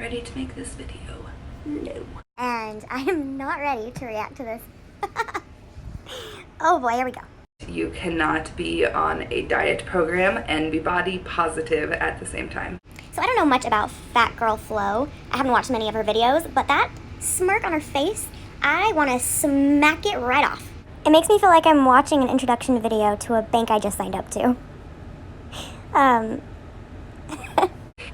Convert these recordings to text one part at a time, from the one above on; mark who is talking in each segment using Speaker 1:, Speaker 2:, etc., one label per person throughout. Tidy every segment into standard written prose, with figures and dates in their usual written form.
Speaker 1: ready to make this video? No.
Speaker 2: And I am not ready to react to this. Oh boy, here we go.
Speaker 1: You cannot be on a diet program and be body positive at the same time.
Speaker 2: So I don't know much about Fat Girl Flo. I haven't watched many of her videos, but that smirk on her face, I want to smack it right off. It makes me feel like I'm watching an introduction video to a bank I just signed up to.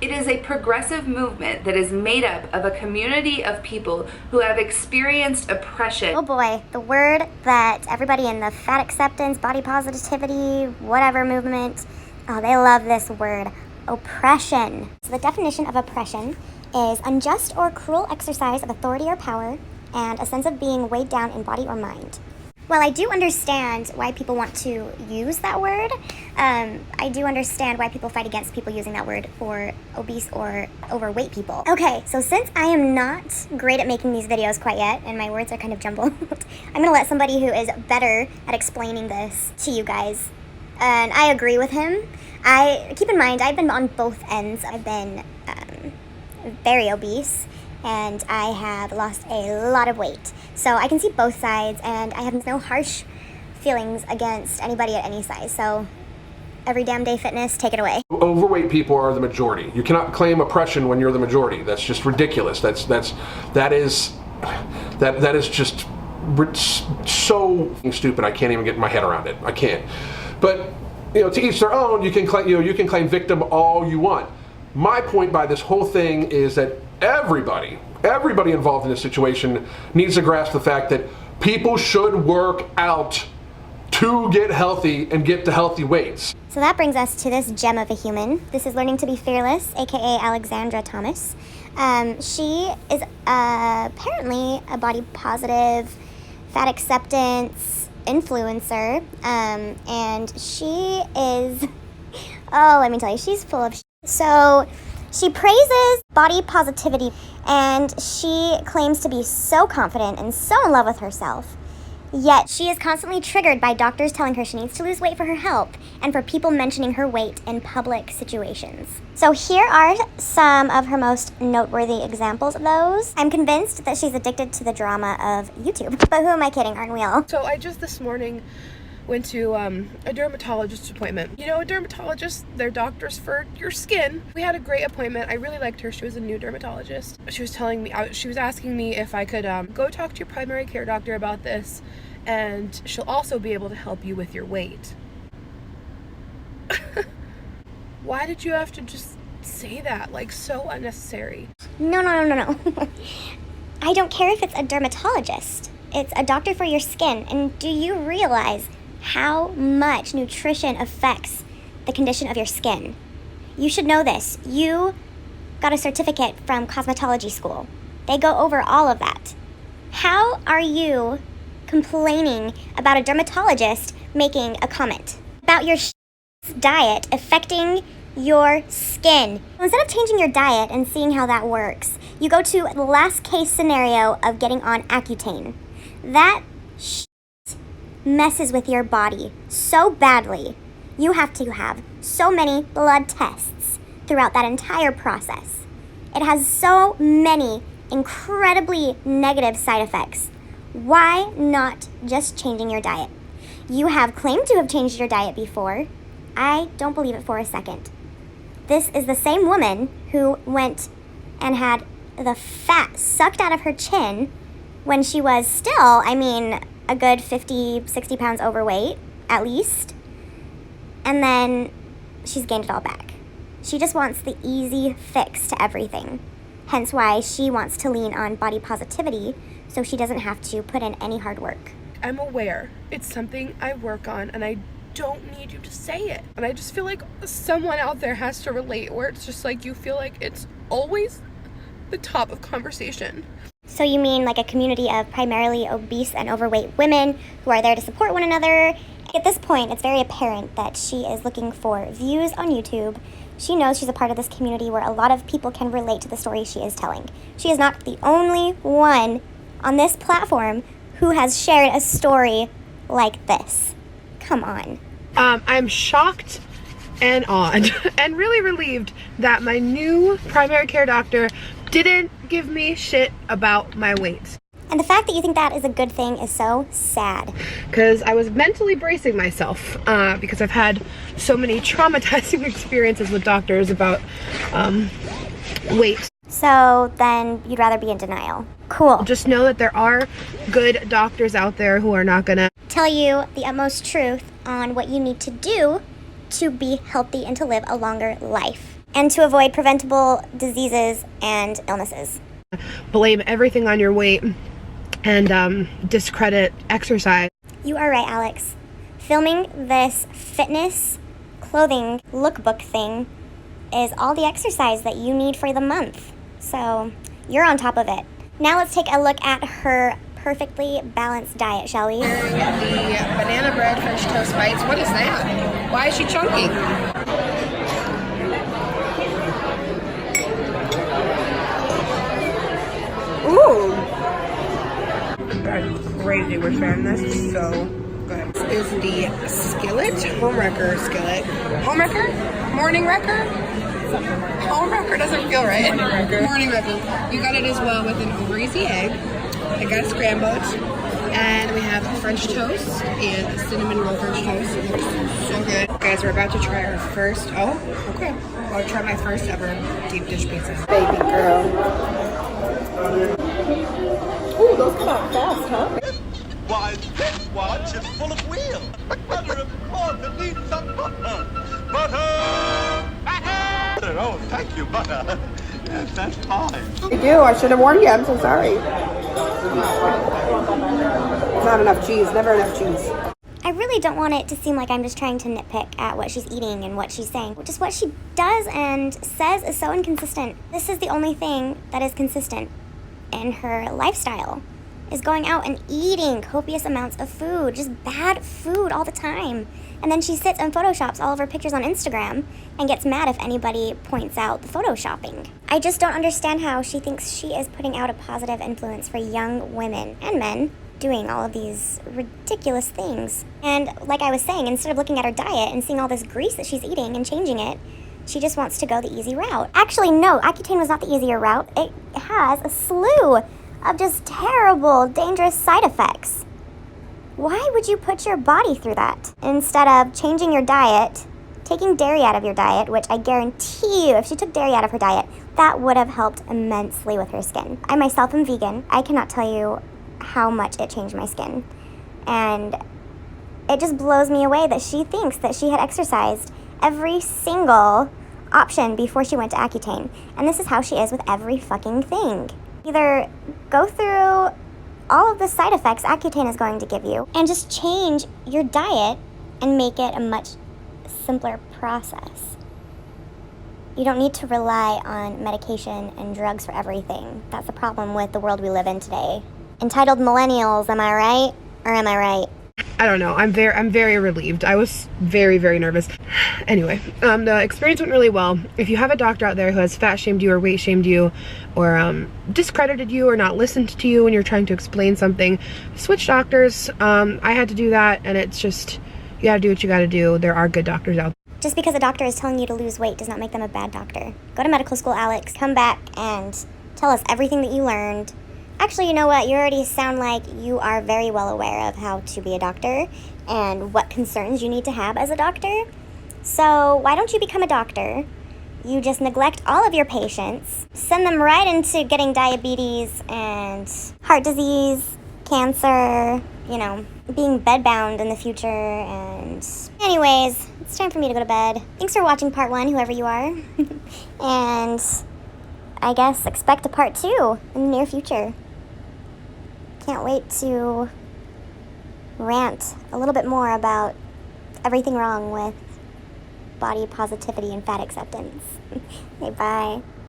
Speaker 1: It is a progressive movement that is made up of a community of people who have experienced oppression.
Speaker 2: Oh boy, the word that everybody in the fat acceptance, body positivity, whatever movement, oh, they love this word, oppression. So the definition of oppression is unjust or cruel exercise of authority or power and a sense of being weighed down in body or mind. Well, I do understand why people want to use that word. I do understand why people fight against people using that word for obese or overweight people. Okay, so since I am not great at making these videos quite yet, and my words are kind of jumbled, I'm gonna let somebody who is better at explaining this to you guys. And I agree with him. Keep in mind, I've been on both ends. I've been very obese, and I have lost a lot of weight. So I can see both sides, and I have no harsh feelings against anybody at any size. So Every Damn Day Fitness, take it away.
Speaker 3: Overweight people are the majority. You cannot claim oppression when you're the majority. That's just ridiculous. That is just so stupid. I can't even get my head around it. I can't. But to each their own. You can claim victim all you want. My point by this whole thing is that everybody involved in this situation needs to grasp the fact that people should work out to get healthy and get to healthy weights.
Speaker 2: So that brings us to this gem of a human. This is Learning to Be Fearless, aka Alexandra Thomas. She is apparently a body positive, fat acceptance influencer, and she is, oh, let me tell you, she's full of shit. So she praises body positivity, and she claims to be so confident and so in love with herself. Yet she is constantly triggered by doctors telling her she needs to lose weight for her health and for people mentioning her weight in public situations. So here are some of her most noteworthy examples of those. I'm convinced that she's addicted to the drama of YouTube. But who am I kidding, aren't we all?
Speaker 4: So I just this morning went to a dermatologist appointment. A dermatologist, they're doctors for your skin. We had a great appointment. I really liked her. She was a new dermatologist. She was telling me, she was asking me if I could go talk to your primary care doctor about this, and she'll also be able to help you with your weight. Why did you have to just say that? Like, so unnecessary.
Speaker 2: No. I don't care if it's a dermatologist. It's a doctor for your skin. And do you realize how much nutrition affects the condition of your skin? You should know this. You got a certificate from cosmetology school. They go over all of that. How are you complaining about a dermatologist making a comment about your diet affecting your skin? Instead of changing your diet and seeing how that works, you go to the last case scenario of getting on Accutane. That messes with your body so badly. You have to have so many blood tests throughout that entire process. It has so many incredibly negative side effects. Why not just changing your diet? You have claimed to have changed your diet before. I don't believe it for a second. This is the same woman who went and had the fat sucked out of her chin when she was still, a good 50, 60 pounds overweight, at least. And then she's gained it all back. She just wants the easy fix to everything. Hence why she wants to lean on body positivity so she doesn't have to put in any hard work.
Speaker 4: I'm aware it's something I work on, and I don't need you to say it. And I just feel like someone out there has to relate, where it's just like you feel like it's always the top of conversation.
Speaker 2: So you mean like a community of primarily obese and overweight women who are there to support one another? At this point, it's very apparent that she is looking for views on YouTube. She knows she's a part of this community where a lot of people can relate to the story she is telling. She is not the only one on this platform who has shared a story like this. Come on.
Speaker 4: I'm shocked and awed and really relieved that my new primary care doctor didn't give me shit about my weight.
Speaker 2: And the fact that you think that is a good thing is so sad.
Speaker 4: Because I was mentally bracing myself because I've had so many traumatizing experiences with doctors about weight.
Speaker 2: So then you'd rather be in denial. Cool.
Speaker 4: Just know that there are good doctors out there who are not gonna
Speaker 2: Tell you the utmost truth on what you need to do to be healthy and to live a longer life and to avoid preventable diseases and illnesses.
Speaker 4: blame everything on your weight and discredit exercise.
Speaker 2: You are right, Alex. Filming this fitness clothing lookbook thing is all the exercise that you need for the month. So you're on top of it. Now let's take a look at her perfectly balanced diet, shall we?
Speaker 4: The banana bread French toast bites. What is that? Why is she chunking? Ooh! That's crazy. We're sharing this. So good. This is the skillet, homewrecker skillet. Homewrecker? Morning wrecker? Homewrecker doesn't feel right. Morning wrecker. You got it as well with an over easy egg. I got it scrambled. And we have French toast and cinnamon roll French toast. It looks so good. Guys, we're about to try our first. Oh, okay. I'll try my first ever deep dish pizza. Baby girl. Ooh, those come out fast, huh?
Speaker 5: Why, this watch is full of wheels. Butter, of course, it needs some butter. Butter! Butter! Oh, thank you, butter. Yes, that's fine.
Speaker 4: I do. I should have warned you. I'm so sorry. Not enough cheese. Never enough cheese.
Speaker 2: I really don't want it to seem like I'm just trying to nitpick at what she's eating and what she's saying. Just what she does and says is so inconsistent. This is the only thing that is consistent in her lifestyle, is going out and eating copious amounts of food, just bad food all the time. And then she sits and photoshops all of her pictures on Instagram and gets mad if anybody points out the photoshopping. I just don't understand how she thinks she is putting out a positive influence for young women and men doing all of these ridiculous things. And like I was saying, instead of looking at her diet and seeing all this grease that she's eating and changing it, she just wants to go the easy route. Actually, no, Accutane was not the easier route. It has a slew of just terrible, dangerous side effects. Why would you put your body through that? Instead of changing your diet, taking dairy out of your diet, which I guarantee you, if she took dairy out of her diet, that would have helped immensely with her skin. I myself am vegan. I cannot tell you how much it changed my skin. And it just blows me away that she thinks that she had exercised every single option before she went to Accutane. And this is how she is with every fucking thing. Either go through all of the side effects Accutane is going to give you and just change your diet and make it a much simpler process. You don't need to rely on medication and drugs for everything. That's the problem with the world we live in today. Entitled millennials, am I right? Or am I right?
Speaker 4: I don't know. I'm very relieved. I was very, very nervous. Anyway, the experience went really well. If you have a doctor out there who has fat shamed you or weight shamed you or discredited you or not listened to you when you're trying to explain something, switch doctors. I had to do that, and it's just, you gotta do what you gotta do. There are good doctors out there.
Speaker 2: Just because a doctor is telling you to lose weight does not make them a bad doctor. Go to medical school, Alex. Come back and tell us everything that you learned. Actually, you know what? You already sound like you are very well aware of how to be a doctor and what concerns you need to have as a doctor. So why don't you become a doctor? You just neglect all of your patients, send them right into getting diabetes and heart disease, cancer, you know, being bedbound in the future. And anyways, it's time for me to go to bed. Thanks for watching part 1, whoever you are. And I guess expect a part 2 in the near future. Can't wait to rant a little bit more about everything wrong with body positivity and fat acceptance. Okay, bye.